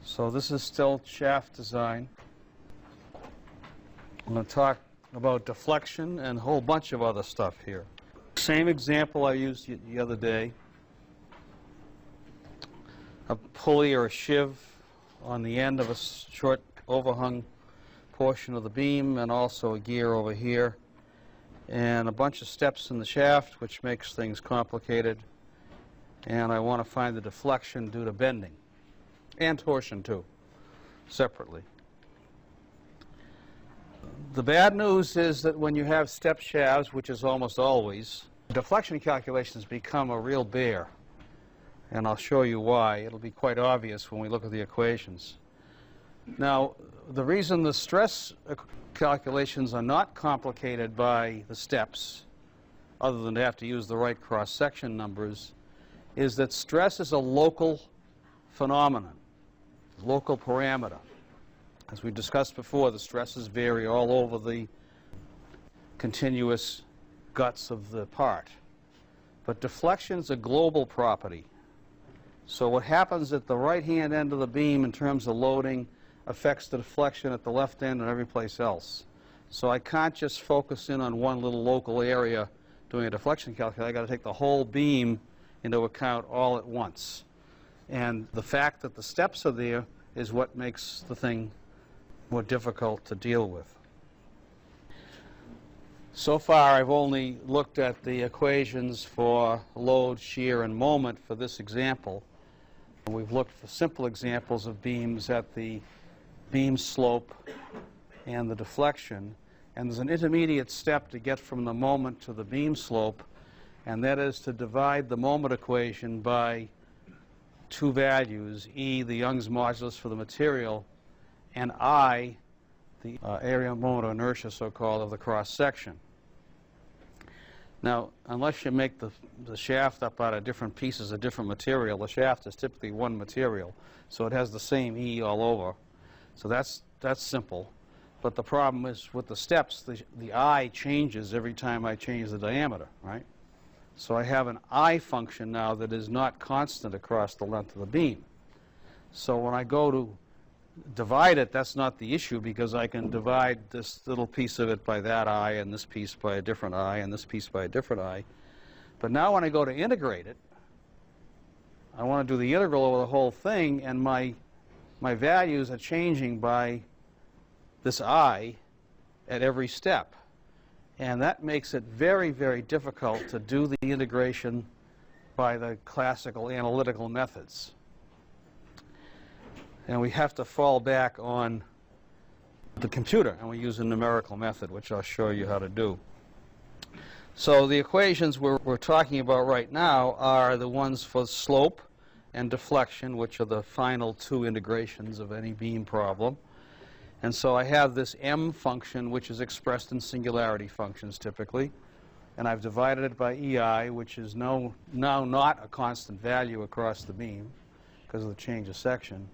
So this is still shaft design. I'm going to talk about deflection and a whole bunch of other stuff here. Same example I used the other day. A pulley or a sheave on the end of a short overhung portion of the beam, and also a gear over here, and a bunch of steps in the shaft, which makes things complicated. And I want to find the deflection due to bending and torsion too, separately. The bad news is that when you have step shafts, which is almost always, deflection calculations become a real bear. And I'll show you why. It'll be quite obvious when we look at the equations. Now, the reason the stress calculations are not complicated by the steps, other than to have to use the right cross-section numbers, is that stress is a local phenomenon, local parameter. As we discussed before, the stresses vary all over the continuous guts of the part. But deflection is a global property. So what happens at the right-hand end of the beam in terms of loading affects the deflection at the left end and every place else. So I can't just focus in on one little local area doing a deflection calculation. I've got to take the whole beam into account all at once. And the fact that the steps are there is what makes the thing more difficult to deal with. So far, I've only looked at the equations for load, shear, and moment for this example. We've looked for simple examples of beams at the beam slope and the deflection. And there's an intermediate step to get from the moment to the beam slope, and that is to divide the moment equation by two values, E, the Young's modulus for the material, and I, the area moment of inertia, so-called, of the cross-section. Now, unless you make the shaft up out of different pieces of different material, the shaft is typically one material, so it has the same E all over. So that's simple. But the problem is with the steps, the I changes every time I change the diameter, right? So I have an I function now that is not constant across the length of the beam. So when I go to divide it, that's not the issue, because I can divide this little piece of it by that I, and this piece by a different I, and this piece by a different I. But now when I go to integrate it, I want to do the integral over the whole thing, and my values are changing by this I at every step. And that makes it very, very difficult to do the integration by the classical analytical methods. And we have to fall back on the computer, and we use a numerical method, which I'll show you how to do. So the equations we're talking about right now are the ones for slope and deflection, which are the final two integrations of any beam problem. And so I have this m function, which is expressed in singularity functions typically, and I've divided it by EI, which is now not a constant value across the beam because of the change of section.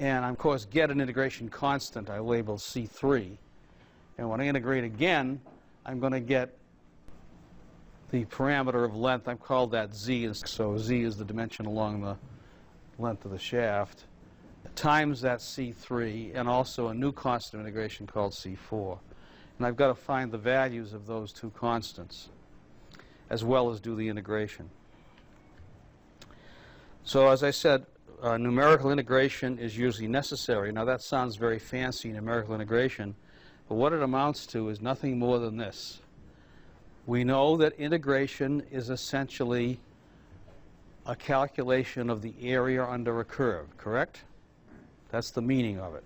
And I, of course, get an integration constant I label C3. And when I integrate again, I'm going to get the parameter of length. I've called that Z. So Z is the dimension along the length of the shaft, times that C3, and also a new constant integration called C4. And I've got to find the values of those two constants, as well as do the integration. So as I said, numerical integration is usually necessary. Now that sounds very fancy, numerical integration, but what it amounts to is nothing more than this. We know that integration is essentially a calculation of the area under a curve, correct? That's the meaning of it.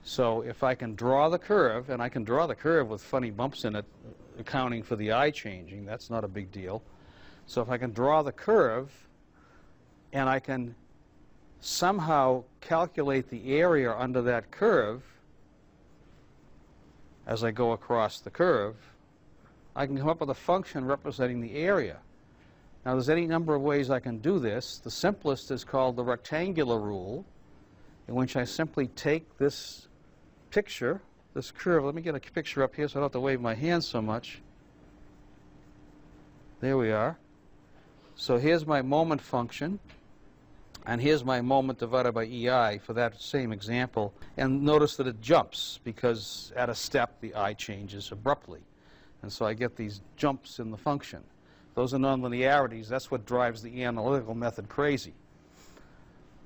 So if I can draw the curve, and I can draw the curve with funny bumps in it, accounting for the I changing, that's not a big deal. So if I can draw the curve, and I can somehow calculate the area under that curve as I go across the curve, I can come up with a function representing the area. Now there's any number of ways I can do this. The simplest is called the rectangular rule, in which I simply take this picture, this curve. Let me get a picture up here so I don't have to wave my hands so much. There we are. So here's my moment function. And here's my moment divided by EI for that same example. And notice that it jumps because at a step the I changes abruptly. And so I get these jumps in the function. Those are nonlinearities. That's what drives the analytical method crazy.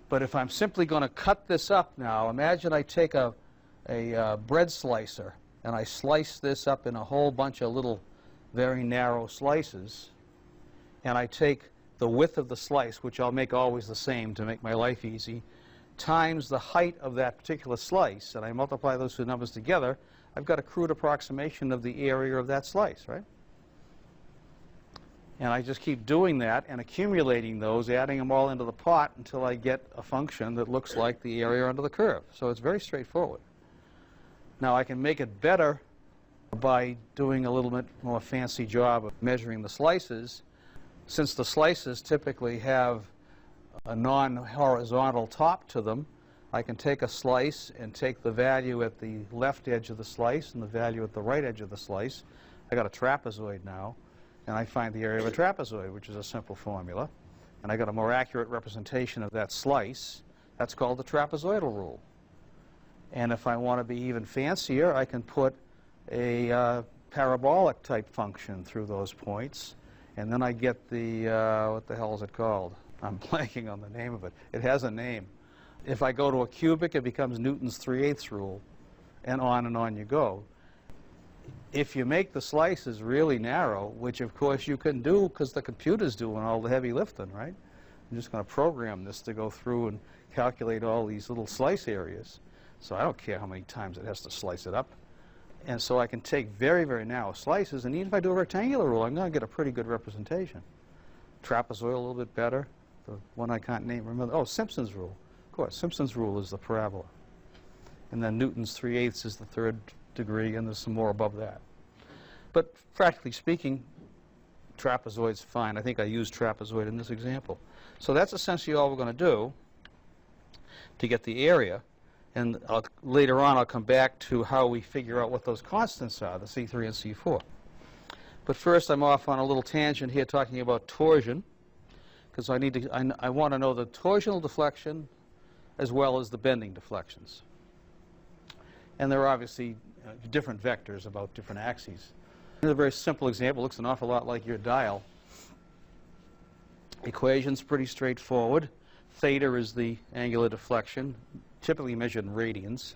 But if I'm simply going to cut this up now, imagine I take a bread slicer and I slice this up in a whole bunch of little very narrow slices, and I take the width of the slice, which I'll make always the same to make my life easy, times the height of that particular slice, and I multiply those two numbers together, I've got a crude approximation of the area of that slice, right? And I just keep doing that and accumulating those, adding them all into the pot until I get a function that looks like the area under the curve. So it's very straightforward. Now I can make it better by doing a little bit more fancy job of measuring the slices. Since the slices typically have a non-horizontal top to them, I can take a slice and take the value at the left edge of the slice and the value at the right edge of the slice. I got a trapezoid now, and I find the area of a trapezoid, which is a simple formula. And I got a more accurate representation of that slice. That's called the trapezoidal rule. And if I want to be even fancier, I can put a parabolic type function through those points. And then I get the, what the hell is it called? I'm blanking on the name of it. It has a name. If I go to a cubic, it becomes Newton's 3/8 rule, and on you go. If you make the slices really narrow, which of course you can do because the computer's doing all the heavy lifting, right? I'm just going to program this to go through and calculate all these little slice areas. So I don't care how many times it has to slice it up. And so I can take very, very narrow slices, and even if I do a rectangular rule, I'm going to get a pretty good representation. Trapezoid a little bit better. The one I can't name, remember, oh, Simpson's rule. Of course, Simpson's rule is the parabola. And then Newton's 3/8 is the third degree, and there's some more above that. But practically speaking, trapezoid's fine. I think I used trapezoid in this example. So that's essentially all we're going to do to get the area. And later on, I'll come back to how we figure out what those constants are, the C3 and C4. But first, I'm off on a little tangent here talking about torsion, because I want to know the torsional deflection as well as the bending deflections. And there are obviously different vectors about different axes. Here's a very simple example. It looks an awful lot like your dial. Equation's pretty straightforward. Theta is the angular deflection, typically measured in radians.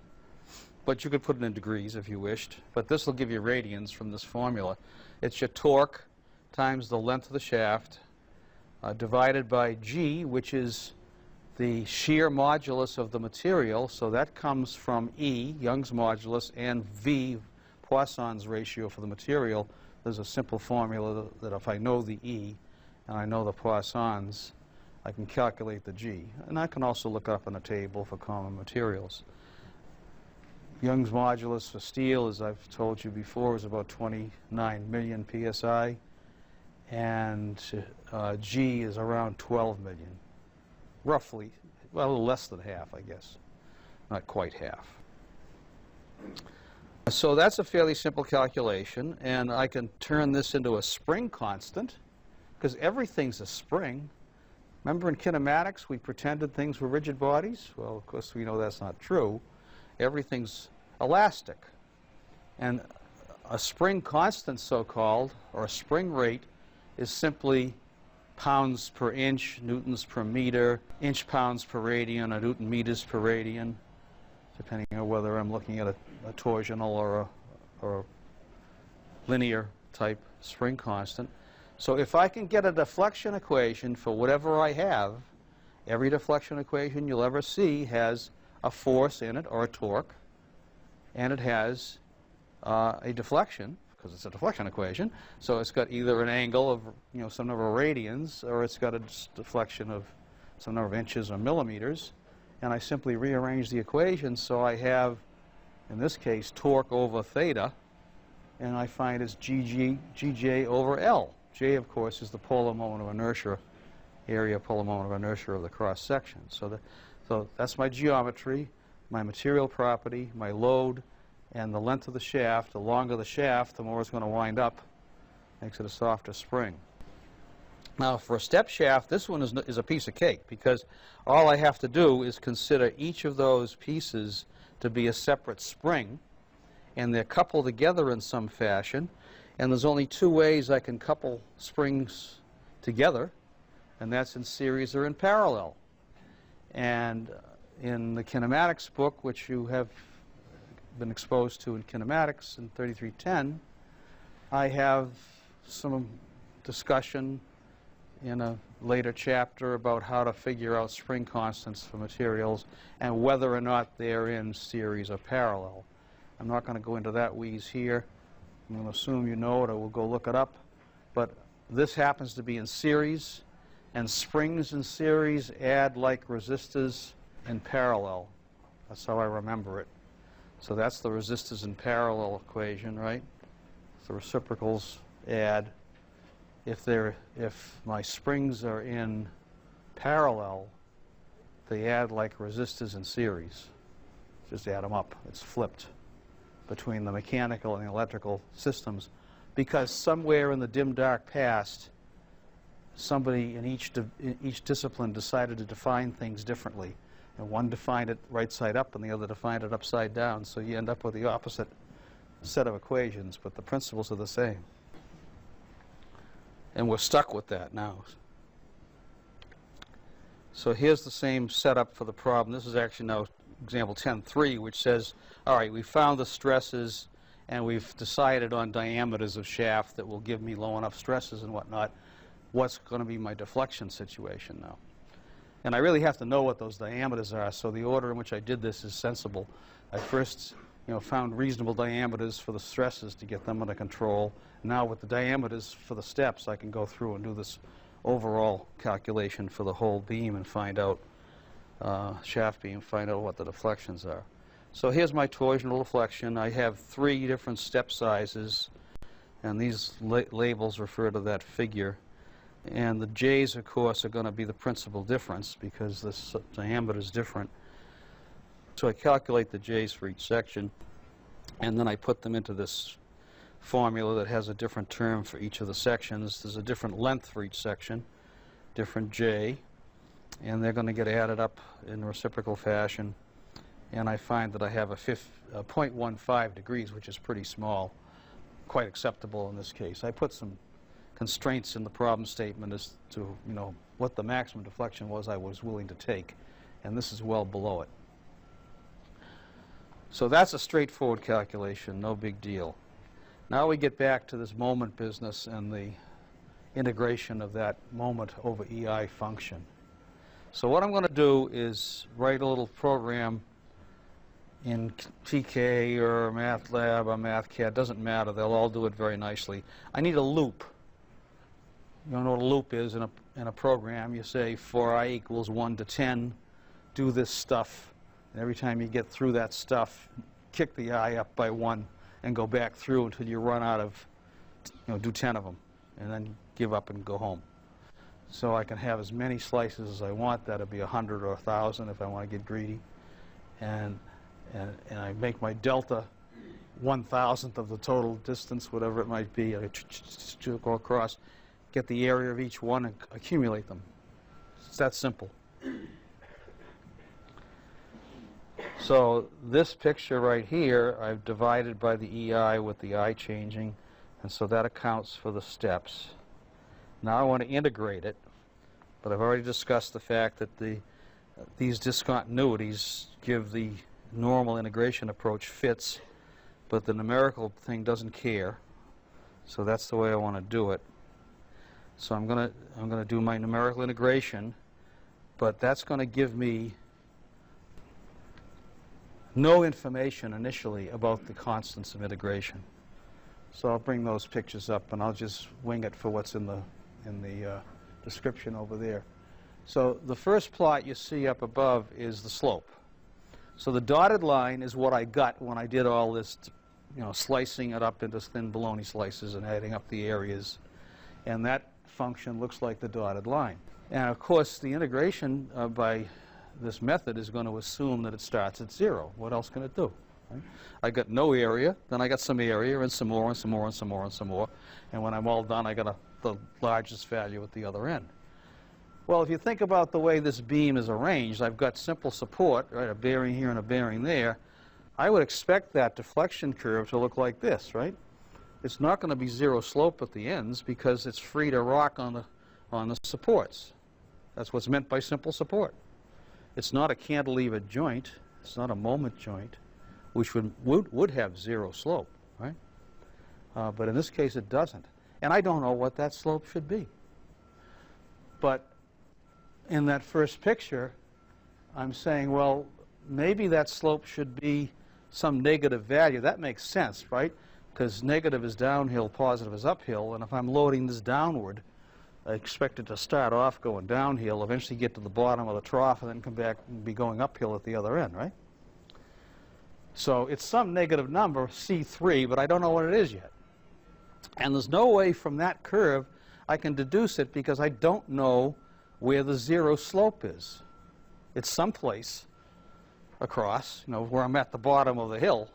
But you could put it in degrees if you wished. But this will give you radians from this formula. It's your torque times the length of the shaft divided by G, which is the shear modulus of the material. So that comes from E, Young's modulus, and V, Poisson's ratio for the material. There's a simple formula that if I know the E and I know the Poissons, I can calculate the G. And I can also look up in a table for common materials. Young's modulus for steel, as I've told you before, is about 29 million psi. And G is around 12 million. Roughly, well, a little less than half, I guess. Not quite half. So that's a fairly simple calculation, and I can turn this into a spring constant, because everything's a spring. Remember in kinematics, we pretended things were rigid bodies? Well, of course, we know that's not true. Everything's elastic. And a spring constant, so-called, or a spring rate, is simply pounds per inch, newtons per meter, inch-pounds per radian, or newton-meters per radian, depending on whether I'm looking at a torsional or a linear type spring constant. So if I can get a deflection equation for whatever I have, every deflection equation you'll ever see has a force in it, or a torque, and it has a deflection, because it's a deflection equation. So it's got either an angle of some number of radians, or it's got a deflection of some number of inches or millimeters. And I simply rearrange the equation so I have, in this case, torque over theta, and I find it's Gj over L. J, of course, is the polar moment of inertia, area polar moment of inertia of the cross section. So that's my geometry, my material property, my load, and the length of the shaft. The longer the shaft, the more it's going to wind up. Makes it a softer spring. Now, for a step shaft, this one is a piece of cake, because all I have to do is consider each of those pieces to be a separate spring, and they're coupled together in some fashion, and there's only two ways I can couple springs together, and that's in series or in parallel. And in the kinematics book, which you have been exposed to in kinematics in 3310, I have some discussion in a later chapter about how to figure out spring constants for materials and whether or not they're in series or parallel. I'm not going to go into that wheeze here. I'm going to assume you know it, or we'll go look it up. But this happens to be in series, and springs in series add like resistors in parallel. That's how I remember it. So that's the resistors in parallel equation, right? The reciprocals add. If my springs are in parallel, they add like resistors in series. Just add them up. It's flipped between the mechanical and the electrical systems, because somewhere in the dim, dark past, somebody in each discipline decided to define things differently. And one defined it right side up, and the other defined it upside down. So you end up with the opposite set of equations, but the principles are the same. And we're stuck with that now. So here's the same setup for the problem. This is actually now example 10.3, which says, all right, we found the stresses, and we've decided on diameters of shaft that will give me low enough stresses and whatnot. What's going to be my deflection situation now? And I really have to know what those diameters are, so the order in which I did this is sensible. I first found reasonable diameters for the stresses to get them under control. Now with the diameters for the steps, I can go through and do this overall calculation for the whole beam and find out, shaft beam, find out what the deflections are. So here's my torsional deflection. I have 3 different step sizes, and these labels refer to that figure. And the J's, of course, are going to be the principal difference because the diameter is different. So I calculate the J's for each section, and then I put them into this formula that has a different term for each of the sections. There's a different length for each section, different J, and they're going to get added up in reciprocal fashion. And I find that I have a 0.15 degrees, which is pretty small, quite acceptable in this case. I put some constraints in the problem statement as to what the maximum deflection was I was willing to take, and this is well below it. So that's a straightforward calculation, no big deal. Now we get back to this moment business and the integration of that moment over EI function. So what I'm going to do is write a little program in TK or MATLAB or MathCAD, doesn't matter, they'll all do it very nicely. I need a loop. You don't know what a loop is in a program. You say for I equals 1 to 10, do this stuff. And every time you get through that stuff, kick the I up by 1 and go back through until you run out of, do 10 of them, and then give up and go home. So I can have as many slices as I want. That'll be 100 or 1,000 if I want to get greedy. And I make my delta 1,000th of the total distance, whatever it might be. I go across, get the area of each one, and accumulate them. It's that simple. So this picture right here, I've divided by the EI with the I changing, and so that accounts for the steps. Now I want to integrate it, but I've already discussed the fact that these discontinuities give the normal integration approach fits, but the numerical thing doesn't care. So that's the way I want to do it. So I'm going to do my numerical integration, but that's going to give me no information initially about the constants of integration. So I'll bring those pictures up, and I'll just wing it for what's in the description over there. So the first plot you see up above is the slope. So the dotted line is what I got when I did all this, slicing it up into thin bologna slices and adding up the areas. And that function looks like the dotted line. And of course, the integration by this method is going to assume that it starts at 0. What else can it do? Right? I got no area, then I got some area, and some more, and some more, and some more, and some more. And when I'm all done, I got the largest value at the other end. Well, if you think about the way this beam is arranged, I've got simple support, right, a bearing here and a bearing there. I would expect that deflection curve to look like this, right? It's not going to be zero slope at the ends because it's free to rock on the supports. That's what's meant by simple support. It's not a cantilever joint. It's not a moment joint, which would have zero slope, right? But in this case, it doesn't. And I don't know what that slope should be. But in that first picture, I'm saying, well, maybe that slope should be some negative value. That makes sense, right? Because negative is downhill, positive is uphill, and if I'm loading this downward, I expect it to start off going downhill, eventually get to the bottom of the trough, and then come back and be going uphill at the other end, right? So it's some negative number, C3, but I don't know what it is yet. And there's no way from that curve I can deduce it because I don't know where the zero slope is. It's someplace across, you know, where I'm at the bottom of the hill.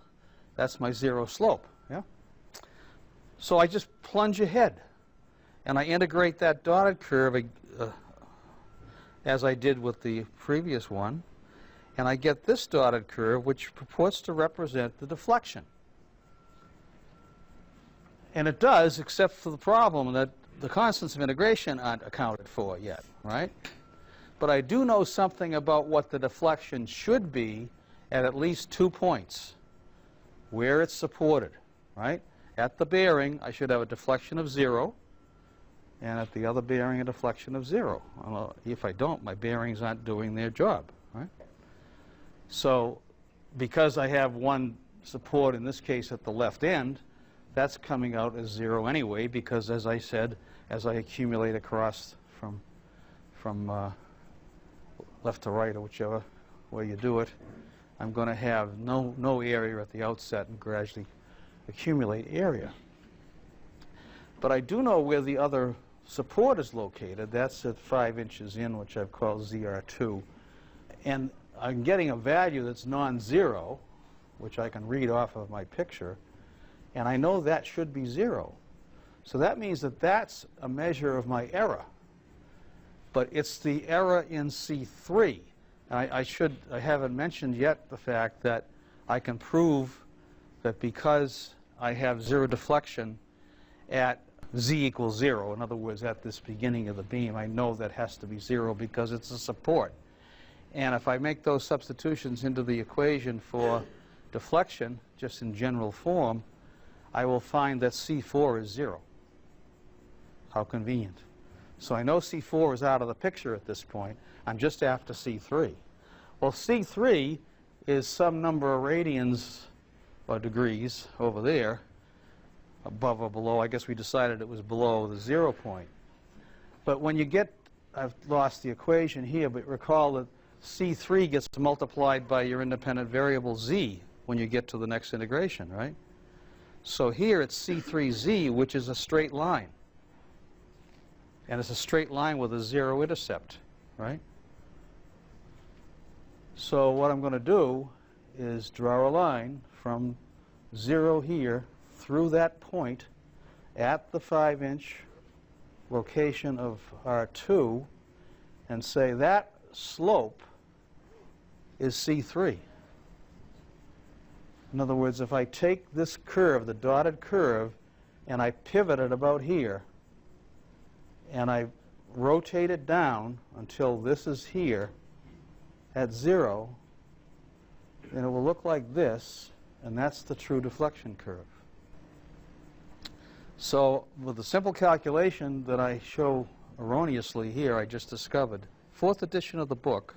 That's my zero slope, yeah? So I just plunge ahead, and I integrate that dotted curve as I did with the previous one, and I get this dotted curve, which purports to represent the deflection. And it does, except for the problem that the constants of integration aren't accounted for yet, right? But I do know something about what the deflection should be at least 2 points, where it's supported, right? At the bearing, I should have a deflection of 0, and at the other bearing, a deflection of 0. Well, if I don't, my bearings aren't doing their job, right? So because I have one support, in this case at the left end, that's coming out as 0 anyway, because as I said, as I accumulate across from left to right, or whichever way you do it, I'm going to have no area at the outset and gradually accumulate area. But I do know where the other support is located. That's at 5 inches in, which I've called ZR2. And I'm getting a value that's non-zero, which I can read off of my picture, and I know that should be 0. So that means that that's a measure of my error. But it's the error in C3. And I haven't mentioned yet the fact that I can prove that because I have 0 deflection at z equals 0, in other words, at this beginning of the beam, I know that has to be 0 because it's a support. And if I make those substitutions into the equation for deflection, just in general form, I will find that C4 is 0. How convenient. So I know C4 is out of the picture at this point. I'm just after C3. Well, C3 is some number of radians or degrees over there, above or below. I guess we decided it was below the 0 point. But when you get, I've lost the equation here, but recall that C3 gets multiplied by your independent variable z when you get to the next integration, right? So here it's C3z, which is a straight line. And it's a straight line with a 0 intercept, right? So what I'm going to do is draw a line from 0 here through that point at the 5-inch location of R2 and say that slope is C3. In other words, if I take this curve, the dotted curve, and I pivot it about here, and I rotate it down until this is here at 0, then it will look like this, and that's the true deflection curve. So with the simple calculation that I show erroneously here, I just discovered, 4th edition of the book,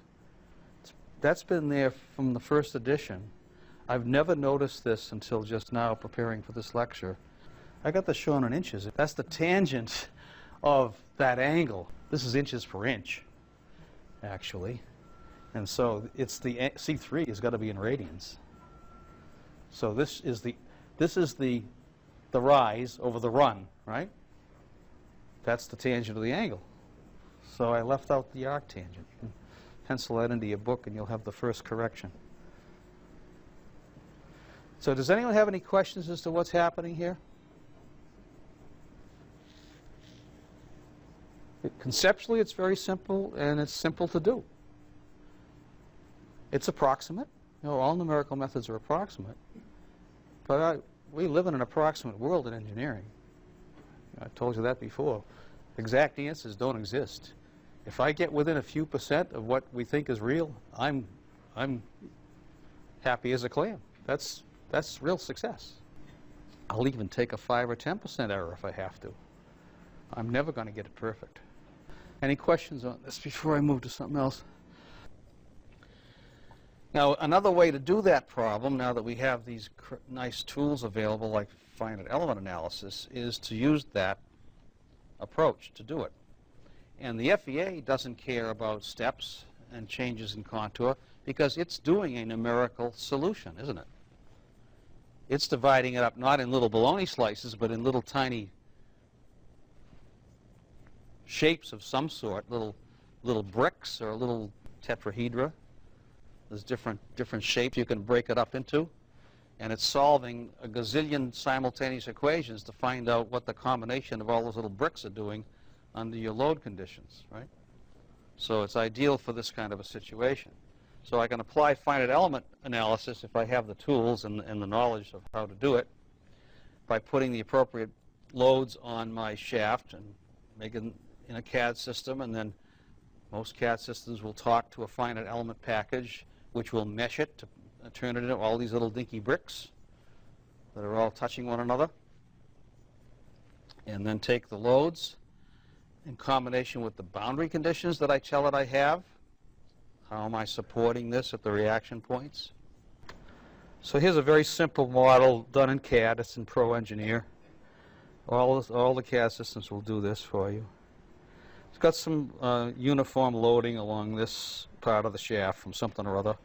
that's been there from the first edition. I've never noticed this until just now preparing for this lecture. I got this shown in inches. That's the tangent of that angle. This is inches per inch, actually. And so it's the C3 has got to be in radians. So this is the rise over the run, right? That's the tangent of the angle. So I left out the arc tangent. You can pencil that into your book and you'll have the first correction. So does anyone have any questions as to what's happening here? Conceptually, it's very simple, and it's simple to do. It's approximate. You know, all numerical methods are approximate. But we live in an approximate world in engineering. I've told you that before. Exact answers don't exist. If I get within a few % of what we think is real, I'm happy as a clam. That's real success. I'll even take a 5 or 10% error if I have to. I'm never going to get it perfect. Any questions on this before I move to something else? Now, another way to do that problem, now that we have these nice tools available like finite element analysis, is to use that approach to do it. And the FEA doesn't care about steps and changes in contour because it's doing a numerical solution, isn't it? It's dividing it up not in little bologna slices, but in little tiny shapes of some sort, little bricks or little tetrahedra. There's different shapes you can break it up into, and it's solving a gazillion simultaneous equations to find out what the combination of all those little bricks are doing under your load conditions, right? So it's ideal for this kind of a situation. So I can apply finite element analysis if I have the tools and the knowledge of how to do it by putting the appropriate loads on my shaft and making in a CAD system, and then most CAD systems will talk to a finite element package which will mesh it to turn it into all these little dinky bricks that are all touching one another, and then take the loads in combination with the boundary conditions that I tell it I have. How am I supporting this at the reaction points? So here's a very simple model done in CAD. It's in Pro Engineer. All the CAD systems will do this for you. It's got some uniform loading along this part of the shaft from something or other,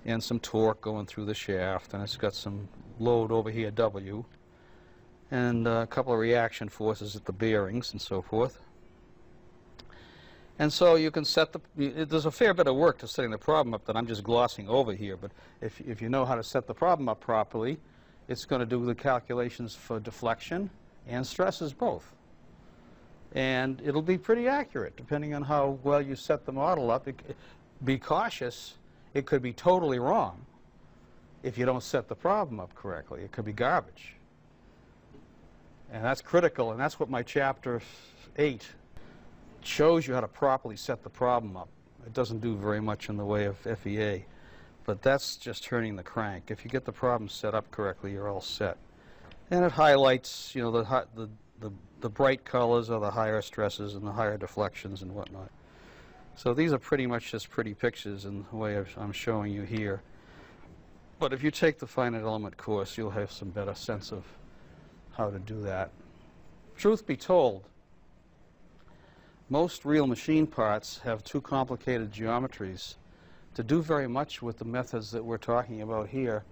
and some torque going through the shaft, and it's got some load over here, W, and a couple of reaction forces at the bearings and so forth. And so you can set there's a fair bit of work to setting the problem up that I'm just glossing over here, but if you know how to set the problem up properly, it's going to do the calculations for deflection and stresses both. And it'll be pretty accurate depending on how well you set the model up. Be cautious. It could be totally wrong if you don't set the problem up correctly. It could be garbage. And that's critical, and that's what my chapter 8 shows you how to properly set the problem up. It doesn't do very much in the way of FEA, but that's just turning the crank. If you get the problem set up correctly, you're all set. And it highlights, you know, the bright colors are the higher stresses and the higher deflections and whatnot. So these are pretty much just pretty pictures in the way I'm showing you here. But if you take the finite element course, you'll have some better sense of how to do that. Truth be told, most real machine parts have too complicated geometries to do very much with the methods that we're talking about here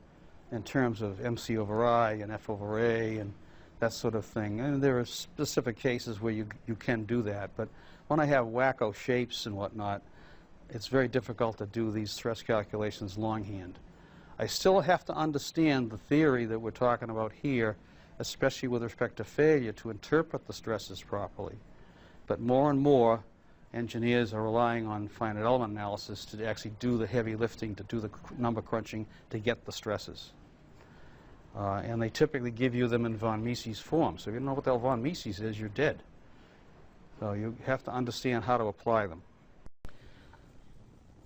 in terms of MC over I and F over A and that sort of thing. And there are specific cases where you can do that, but when I have wacko shapes and whatnot, it's very difficult to do these stress calculations longhand. I still have to understand the theory that we're talking about here, especially with respect to failure, to interpret the stresses properly. But more and more engineers are relying on finite element analysis to actually do the heavy lifting, to do the number crunching, to get the stresses. And they typically give you them in von Mises form. So if you don't know what the hell von Mises is, you're dead. So you have to understand how to apply them.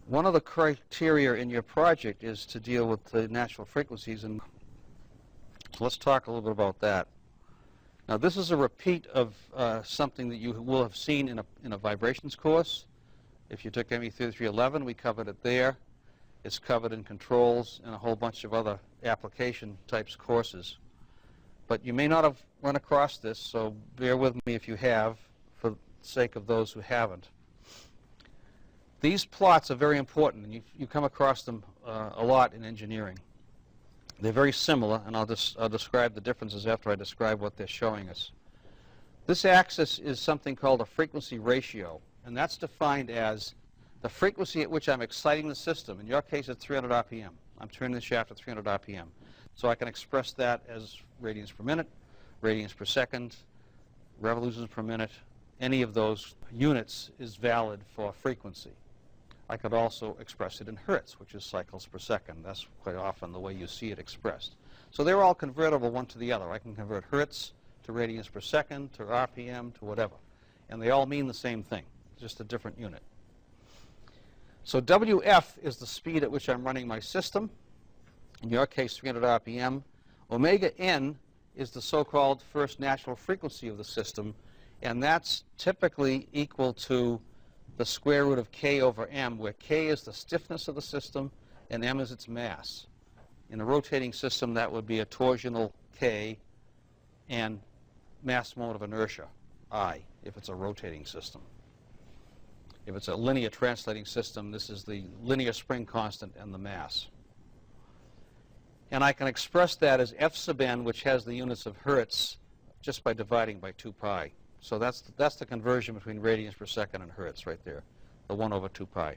One of the criteria in your project is to deal with the natural frequencies, and so let's talk a little bit about that. Now, this is a repeat of something that you will have seen in a vibrations course. If you took ME 3311, we covered it there. It's covered in controls and a whole bunch of other application types courses. But you may not have run across this, so bear with me if you have, for the sake of those who haven't. These plots are very important, and you come across them a lot in engineering. They're very similar, and I'll describe the differences after I describe what they're showing us. This axis is something called a frequency ratio, and that's defined as the frequency at which I'm exciting the system. In your case, it's 300 RPM. I'm turning the shaft at 300 RPM. So I can express that as radians per minute, radians per second, revolutions per minute. Any of those units is valid for frequency. I could also express it in hertz, which is cycles per second. That's quite often the way you see it expressed. So they're all convertible one to the other. I can convert hertz to radians per second, to RPM, to whatever. And they all mean the same thing, just a different unit. So WF is the speed at which I'm running my system. In your case, 300 RPM. Omega n is the so-called first natural frequency of the system, and that's typically equal to the square root of k over m, where k is the stiffness of the system and m is its mass. In a rotating system, that would be a torsional k and mass moment of inertia, I, if it's a rotating system. If it's a linear translating system, this is the linear spring constant and the mass. And I can express that as f sub n, which has the units of hertz, just by dividing by 2 pi. So that's the conversion between radians per second and hertz right there, the 1 over 2 pi.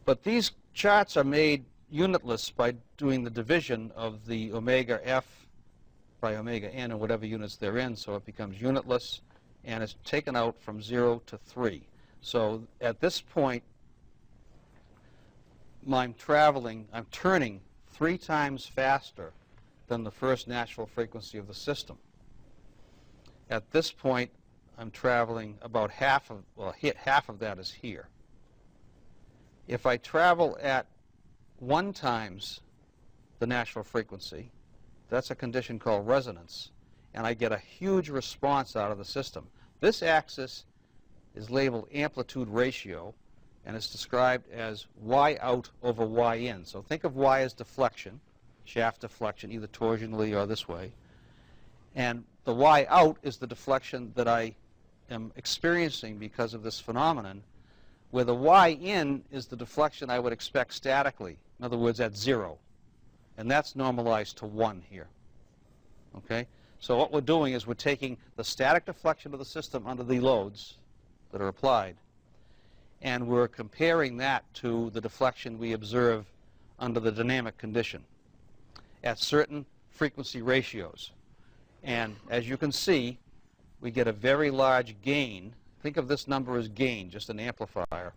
But these charts are made unitless by doing the division of the omega f by omega n and whatever units they're in, so it becomes unitless, and it's taken out from 0 to 3. So at this point, I'm turning 3 times faster than the first natural frequency of the system. At this point, I'm traveling about half of that is here. If I travel at 1 times the natural frequency, that's a condition called resonance, and I get a huge response out of the system. This axis is labeled amplitude ratio, and it's described as y out over y in. So think of y as deflection, shaft deflection, either torsionally or this way. And the y out is the deflection that I am experiencing because of this phenomenon, where the y in is the deflection I would expect statically, in other words, at 0. And that's normalized to 1 here. Okay? So what we're doing is we're taking the static deflection of the system under the loads that are applied, and we're comparing that to the deflection we observe under the dynamic condition at certain frequency ratios. And as you can see, we get a very large gain. Think of this number as gain, just an amplifier.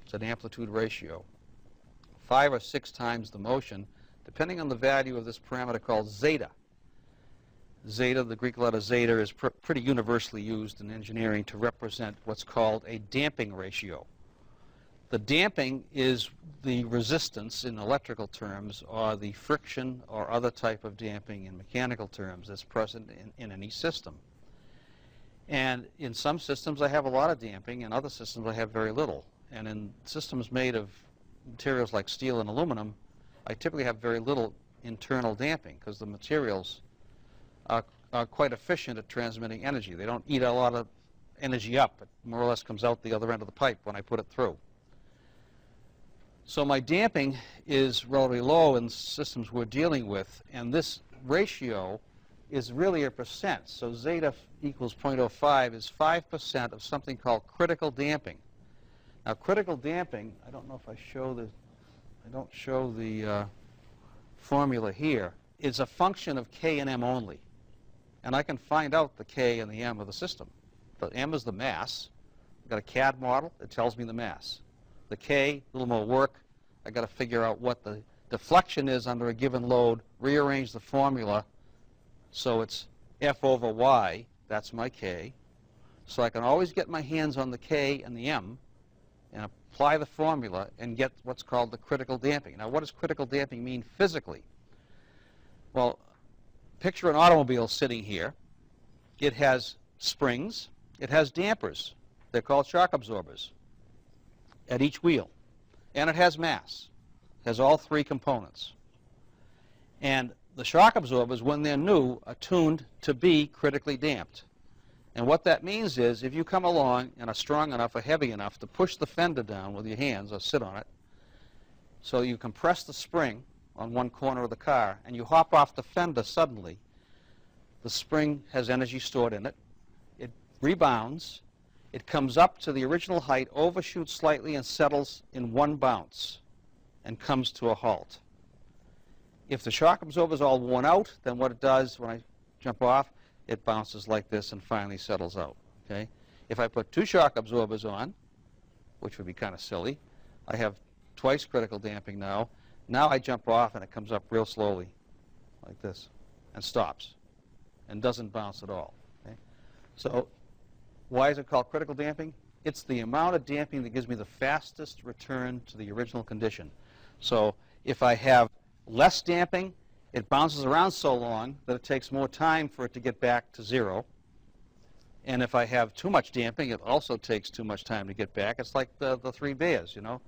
It's an amplitude ratio. 5 or 6 times the motion, depending on the value of this parameter called zeta. Zeta, the Greek letter zeta, is pretty universally used in engineering to represent what's called a damping ratio. The damping is the resistance in electrical terms, or the friction or other type of damping in mechanical terms that's present in any system. And in some systems I have a lot of damping, in other systems I have very little. And in systems made of materials like steel and aluminum, I typically have very little internal damping because the materials are quite efficient at transmitting energy. They don't eat a lot of energy up. It more or less comes out the other end of the pipe when I put it through. So my damping is relatively low in systems we're dealing with, and this ratio is really a percent. So zeta equals 0.05 is 5% of something called critical damping. Now critical damping, I don't know if I don't show the formula here, is a function of K and M only. And I can find out the K and the M of the system. The M is the mass. I've got a CAD model. It tells me the mass. The K, a little more work. I've got to figure out what the deflection is under a given load, rearrange the formula so it's F over Y. That's my K. So I can always get my hands on the K and the M and apply the formula and get what's called the critical damping. Now, what does critical damping mean physically? Well, picture an automobile sitting here. It has springs. It has dampers. They're called shock absorbers at each wheel. And it has mass. It has all 3 components. And the shock absorbers, when they're new, are tuned to be critically damped. And what that means is if you come along and are strong enough or heavy enough to push the fender down with your hands or sit on it, so you compress the spring on one corner of the car, and you hop off the fender suddenly, the spring has energy stored in it. It rebounds. It comes up to the original height, overshoots slightly, and settles in one bounce and comes to a halt. If the shock absorber is all worn out, then what it does when I jump off, it bounces like this and finally settles out. Okay? If I put 2 shock absorbers on, which would be kind of silly, I have twice critical damping now. Now I jump off and it comes up real slowly, like this, and stops, and doesn't bounce at all. Okay? So why is it called critical damping? It's the amount of damping that gives me the fastest return to the original condition. So if I have less damping, it bounces around so long that it takes more time for it to get back to 0. And if I have too much damping, it also takes too much time to get back. It's like the 3 bears, you know.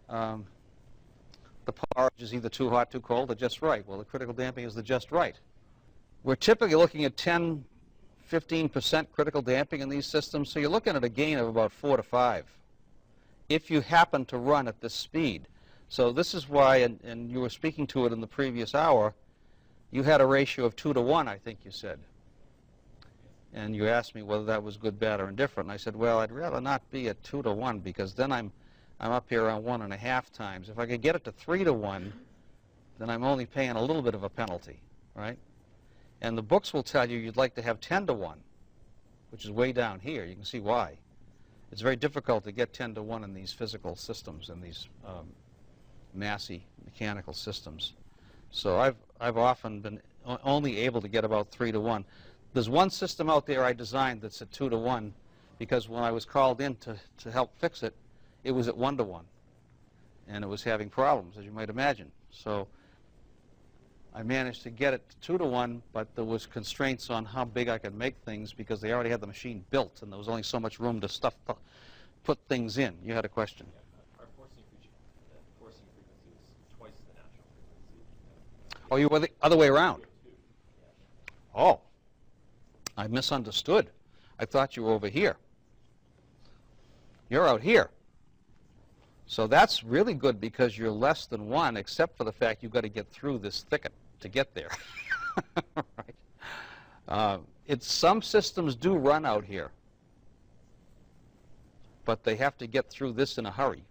The porridge is either too hot, too cold, or just right. Well, the critical damping is the just right. We're typically looking at 10, 15% critical damping in these systems, so you're looking at a gain of about 4 to 5 if you happen to run at this speed. So this is why, and you were speaking to it in the previous hour, you had a ratio of 2 to 1, I think you said. And you asked me whether that was good, bad, or indifferent. And I said, well, I'd rather not be at 2 to 1 because then I'm up here around 1.5 times. If I could get it to 3 to 1, then I'm only paying a little bit of a penalty, right? And the books will tell you you'd like to have 10 to 1, which is way down here. You can see why. It's very difficult to get 10 to 1 in these physical systems, in these massy mechanical systems. So I've often been only able to get about 3 to 1. There's one system out there I designed that's at 2 to 1 because when I was called in to help fix it, it was at 1 to 1. And it was having problems, as you might imagine. So I managed to get it to 2 to 1, but there was constraints on how big I could make things because they already had the machine built, and there was only so much room to put things in. You had a question. Our forcing frequency was twice the natural frequency. Oh, you were the other way around? Oh, I misunderstood. I thought you were over here. You're out here. So that's really good because you're less than 1, except for the fact you've got to get through this thicket to get there. Right? Some systems do run out here, but they have to get through this in a hurry.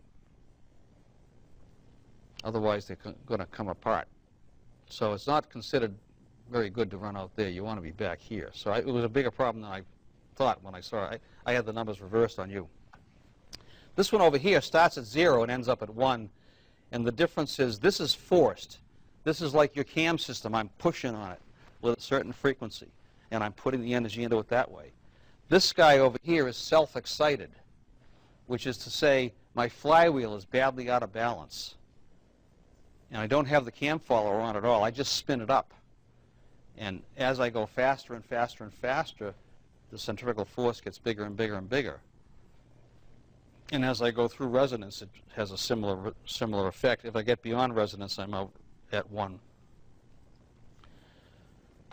Otherwise, they're going to come apart. So it's not considered very good to run out there. You want to be back here. So it was a bigger problem than I thought when I saw it. I had the numbers reversed on you. This one over here starts at 0 and ends up at 1. And the difference is this is forced. This is like your cam system. I'm pushing on it with a certain frequency, and I'm putting the energy into it that way. This guy over here is self-excited, which is to say my flywheel is badly out of balance. And I don't have the cam follower on at all. I just spin it up. And as I go faster and faster and faster, the centrifugal force gets bigger and bigger and bigger. And as I go through resonance, it has a similar effect. If I get beyond resonance, I'm out at 1.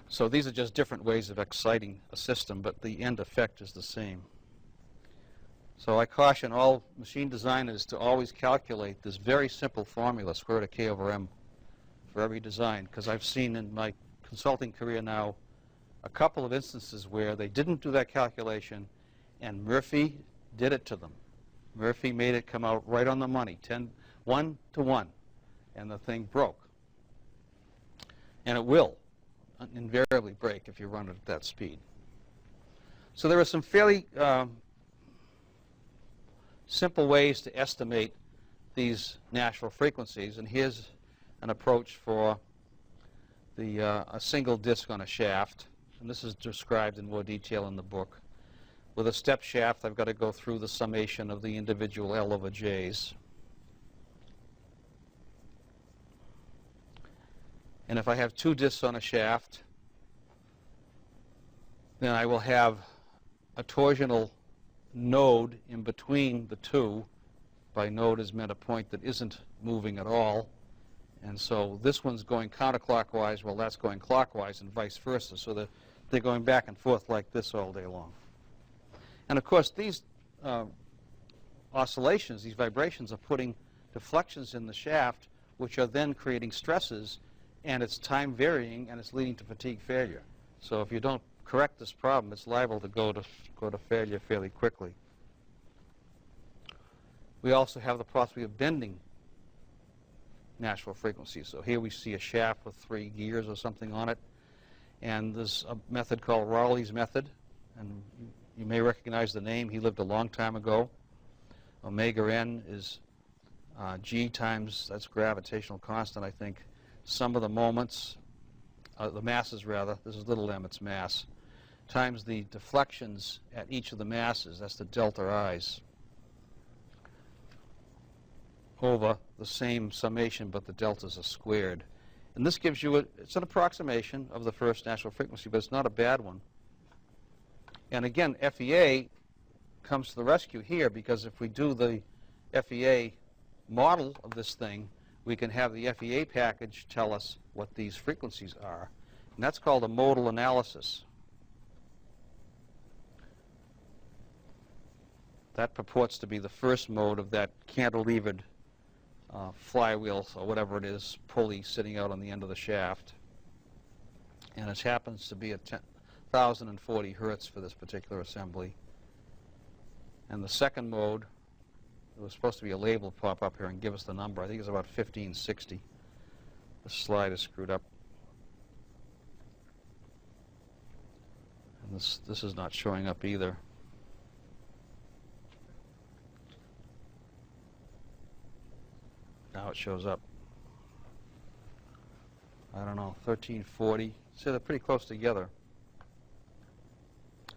So these are just different ways of exciting a system, but the end effect is the same. So I caution all machine designers to always calculate this very simple formula, square root of K over M, for every design, because I've seen in my consulting career now a couple of instances where they didn't do that calculation, and Murphy did it to them. Murphy made it come out right on the money, 1 to 1, and the thing broke. And it will invariably break if you run it at that speed. So there are some fairly simple ways to estimate these natural frequencies, and here's an approach for a single disc on a shaft, and this is described in more detail in the book. With a step shaft, I've got to go through the summation of the individual L over J's. And if I have 2 discs on a shaft, then I will have a torsional node in between the 2. By node is meant a point that isn't moving at all. And so this one's going counterclockwise while that's going clockwise and vice versa. So they're going back and forth like this all day long. And of course, these oscillations, these vibrations, are putting deflections in the shaft, which are then creating stresses, and it's time varying, and it's leading to fatigue failure. So if you don't correct this problem, it's liable to go to failure fairly quickly. We also have the possibility of bending natural frequencies. So here we see a shaft with 3 gears or something on it, and there's a method called Raleigh's method, and you may recognize the name. He lived a long time ago. Omega n is g times, that's gravitational constant, I think, sum of the moments, the masses rather, this is little m, it's mass, times the deflections at each of the masses, that's the delta i's, over the same summation, but the deltas are squared. And this gives you, it's an approximation of the first natural frequency, but it's not a bad one. And again, FEA comes to the rescue here, because if we do the FEA model of this thing, we can have the FEA package tell us what these frequencies are. And that's called a modal analysis. That purports to be the first mode of that cantilevered flywheel, or whatever it is, pulley sitting out on the end of the shaft. And it happens to be at 1040 hertz for this particular assembly. And the second mode, there was supposed to be a label pop up here and give us the number. I think it's about 1560. The slide is screwed up. And this is not showing up either. Now it shows up. I don't know, 1340. See, they're pretty close together.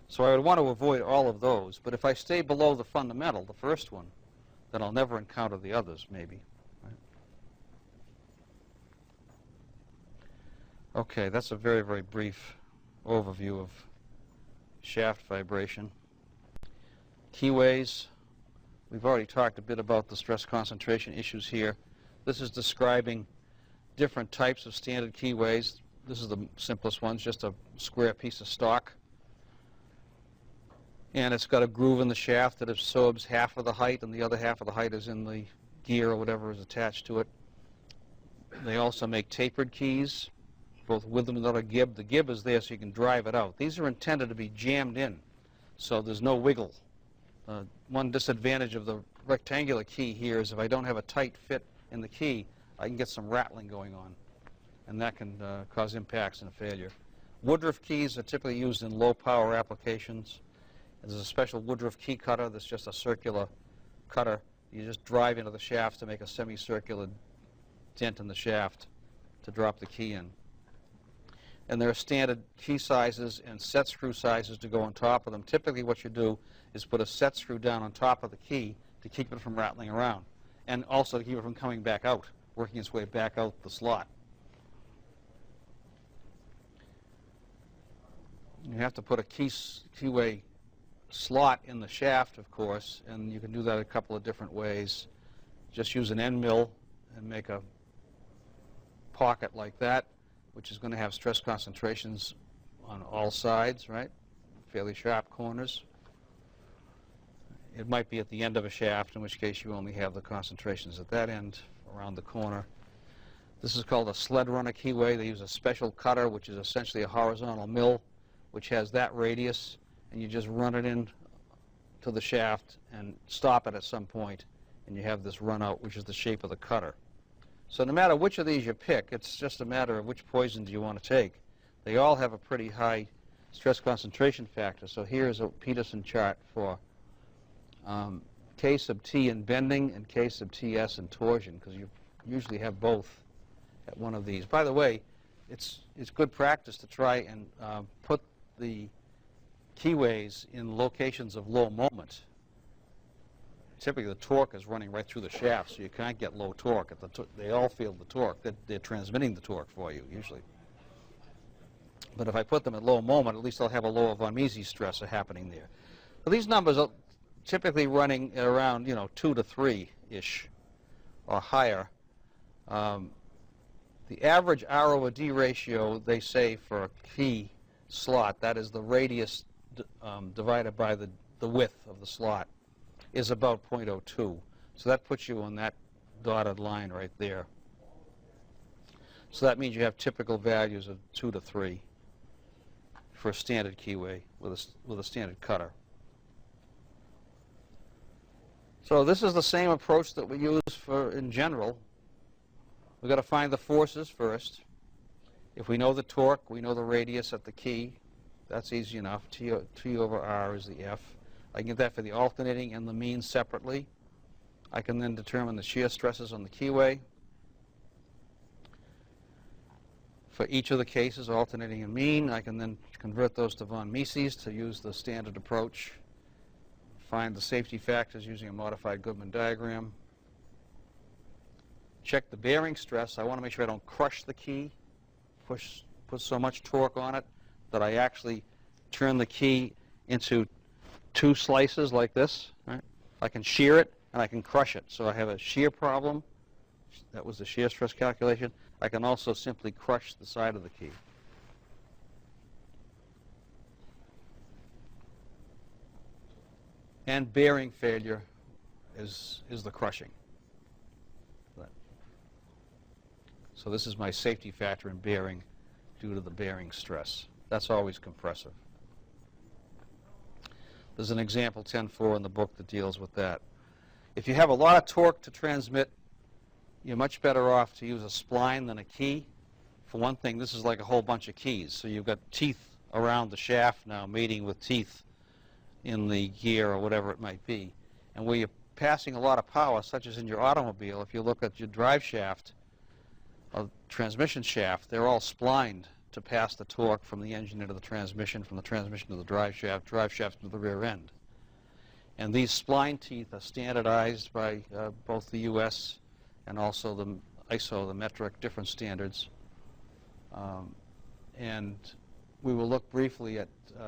So I would want to avoid all of those, but if I stay below the fundamental, the first one, then I'll never encounter the others, maybe. Right? Okay, that's a very, very brief overview of shaft vibration. Keyways, we've already talked a bit about the stress concentration issues here. This is describing different types of standard keyways. This is the simplest one, just a square piece of stock. And it's got a groove in the shaft that absorbs half of the height, and the other half of the height is in the gear or whatever is attached to it. They also make tapered keys, both with and without a gib. The gib is there so you can drive it out. These are intended to be jammed in, so there's no wiggle. One disadvantage of the rectangular key here is if I don't have a tight fit in the key, I can get some rattling going on, and that can cause impacts and failure. Woodruff keys are typically used in low-power applications. There's a special Woodruff key cutter that's just a circular cutter. You just drive into the shaft to make a semicircular dent in the shaft to drop the key in. And there are standard key sizes and set screw sizes to go on top of them. Typically what you do is put a set screw down on top of the key to keep it from rattling around, and also to keep it from coming back out, working its way back out the slot. You have to put a keyway slot in the shaft, of course, and you can do that a couple of different ways. Just use an end mill and make a pocket like that, which is going to have stress concentrations on all sides, right? Fairly sharp corners. It might be at the end of a shaft, in which case you only have the concentrations at that end around the corner. This is called a sled runner keyway. They use a special cutter, which is essentially a horizontal mill, which has that radius, and you just run it in to the shaft and stop it at some point, and you have this run out, which is the shape of the cutter. So no matter which of these you pick, it's just a matter of which poison do you want to take. They all have a pretty high stress concentration factor. So here's a Peterson chart for K sub T in bending and K sub TS in torsion, because you usually have both at one of these. By the way, it's good practice to try and put the keyways in locations of low moment. Typically the torque is running right through the shaft, so you can't get low torque. They all feel the torque. They're transmitting the torque for you, usually. But if I put them at low moment, at least I'll have a lower von Mises stressor happening there. But these numbers are typically running at around, 2 to 3-ish or higher. The average R over D ratio, they say, for a key slot, that is the radius divided by the width of the slot, is about 0.02. So that puts you on that dotted line right there. So that means you have typical values of 2 to 3 for a standard keyway with a standard cutter. So this is the same approach that we use in general We've got to find the forces first. If we know the torque, we know the radius at the key. That's easy enough. T over R is the F. I can get that for the alternating and the mean separately. I can then determine the shear stresses on the keyway. For each of the cases, alternating and mean, I can then convert those to von Mises to use the standard approach. Find the safety factors using a modified Goodman diagram. Check the bearing stress. I want to make sure I don't crush the key, put so much torque on it that I actually turn the key into two slices like this. Right? I can shear it and I can crush it. So I have a shear problem. That was the shear stress calculation. I can also simply crush the side of the key. And bearing failure is the crushing. So this is my safety factor in bearing due to the bearing stress. That's always compressive. There's an example 10.4 in the book that deals with that. If you have a lot of torque to transmit, you're much better off to use a spline than a key. For one thing, this is like a whole bunch of keys. So you've got teeth around the shaft now mating with teeth in the gear or whatever it might be. And where you're passing a lot of power, such as in your automobile, if you look at your drive shaft or transmission shaft, they're all splined to pass the torque from the engine into the transmission, from the transmission to the drive shaft to the rear end. And these spline teeth are standardized by both the U.S. and also the ISO, the metric difference standards. And we will look briefly at,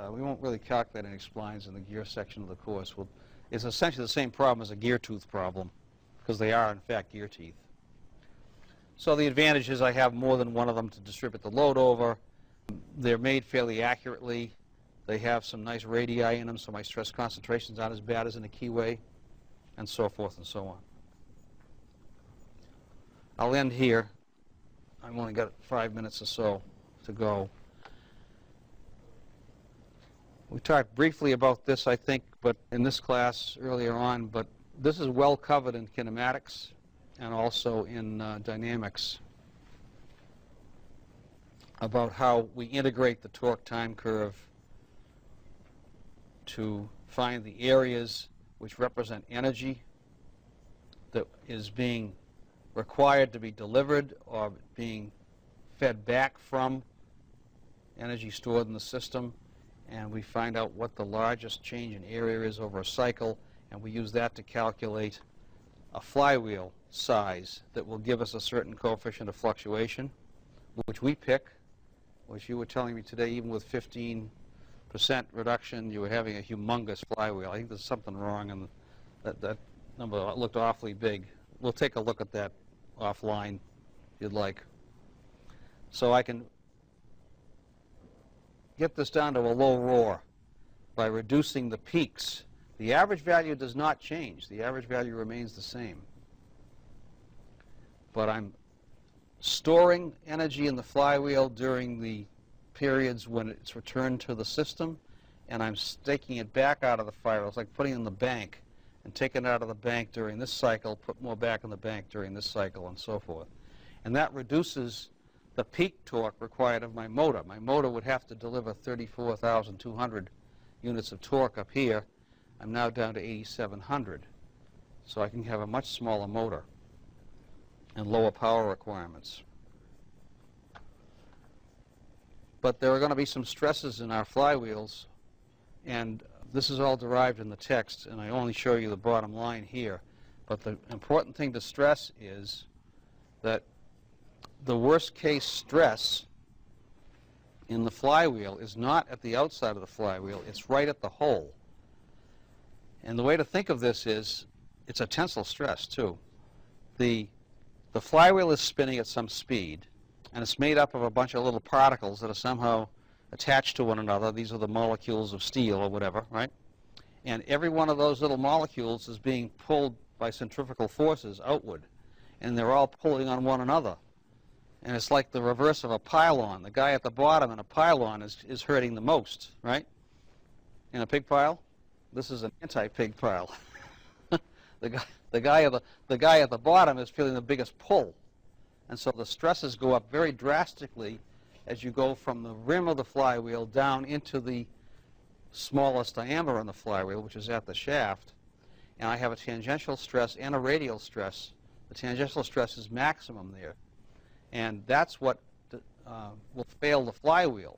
we won't really calculate any splines in the gear section of the course. It's essentially the same problem as a gear tooth problem, because they are, in fact, gear teeth. So the advantage is I have more than one of them to distribute the load over. They're made fairly accurately. They have some nice radii in them, so my stress concentrations aren't as bad as in a keyway, and so forth and so on. I'll end here. I've only got 5 minutes or so to go. We talked briefly about this, I think, but in this class earlier on, but this is well covered in kinematics and also in dynamics about how we integrate the torque time curve to find the areas which represent energy that is being required to be delivered or being fed back from energy stored in the system, and we find out what the largest change in area is over a cycle, and we use that to calculate a flywheel size that will give us a certain coefficient of fluctuation, which we pick, which you were telling me today, even with 15% reduction, you were having a humongous flywheel. I think there's something wrong, and that number looked awfully big. We'll take a look at that offline, if you'd like. So I can get this down to a low roar by reducing the peaks. The average value does not change. The average value remains the same. But I'm storing energy in the flywheel during the periods when it's returned to the system, and I'm taking it back out of the flywheel. It's like putting it in the bank and taking it out of the bank during this cycle, put more back in the bank during this cycle, and so forth. And that reduces the peak torque required of my motor. My motor would have to deliver 34,200 units of torque up here. I'm now down to 8,700. So I can have a much smaller motor and lower power requirements. But there are going to be some stresses in our flywheels, and this is all derived in the text, and I only show you the bottom line here. But the important thing to stress is that the worst case stress in the flywheel is not at the outside of the flywheel, it's right at the hole. And the way to think of this is, it's a tensile stress too. The flywheel is spinning at some speed, and it's made up of a bunch of little particles that are somehow attached to one another. These are the molecules of steel or whatever, right? And every one of those little molecules is being pulled by centrifugal forces outward, and they're all pulling on one another. And it's like the reverse of a pylon. The guy at the bottom in a pylon is hurting the most, right? In a pig pile? This is an anti-pig pile. The guy at the bottom is feeling the biggest pull. And so the stresses go up very drastically as you go from the rim of the flywheel down into the smallest diameter on the flywheel, which is at the shaft. And I have a tangential stress and a radial stress. The tangential stress is maximum there. And that's what will fail the flywheel.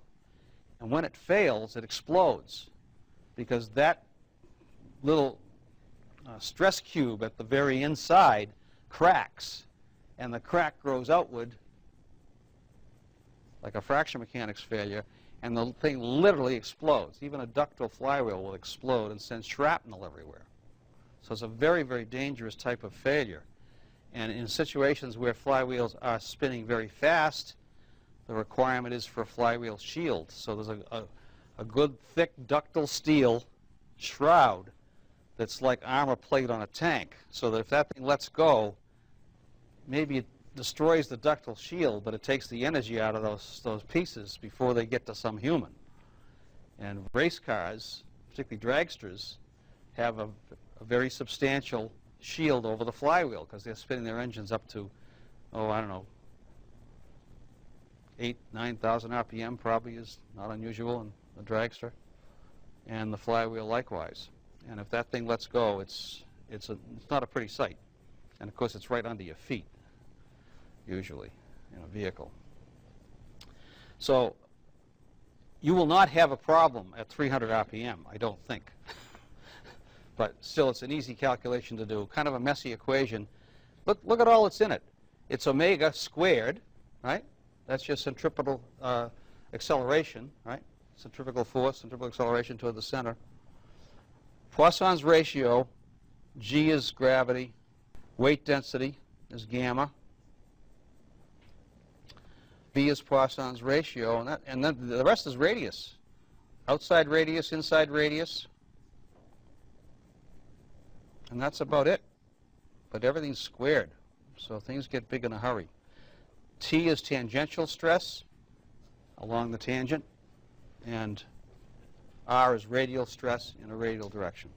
And when it fails, it explodes, because that little stress cube at the very inside cracks, and the crack grows outward like a fraction mechanics failure, and the thing literally explodes. Even a ductile flywheel will explode and send shrapnel everywhere. So it's a very, very dangerous type of failure. And in situations where flywheels are spinning very fast, the requirement is for a flywheel shield. So there's a good, thick, ductile steel shroud that's like armor plate on a tank, so that if that thing lets go, maybe it destroys the ductile shield, but it takes the energy out of those pieces before they get to some human. And race cars, particularly dragsters, have a very substantial shield over the flywheel, because they're spinning their engines up to, I don't know, 8,000, 9,000 RPM probably is not unusual in a dragster, and the flywheel likewise. And if that thing lets go, it's not a pretty sight. And of course, it's right under your feet, usually, in a vehicle. So you will not have a problem at 300 RPM, I don't think. But still, it's an easy calculation to do, kind of a messy equation. Look at all that's in it. It's omega squared, right? That's your centripetal acceleration, right? Centrifugal force, centripetal acceleration toward the center. Poisson's ratio, G is gravity, weight density is gamma, V is Poisson's ratio, and then the rest is radius. Outside radius, inside radius, and that's about it. But everything's squared, so things get big in a hurry. T is tangential stress along the tangent, and R is radial stress in a radial direction.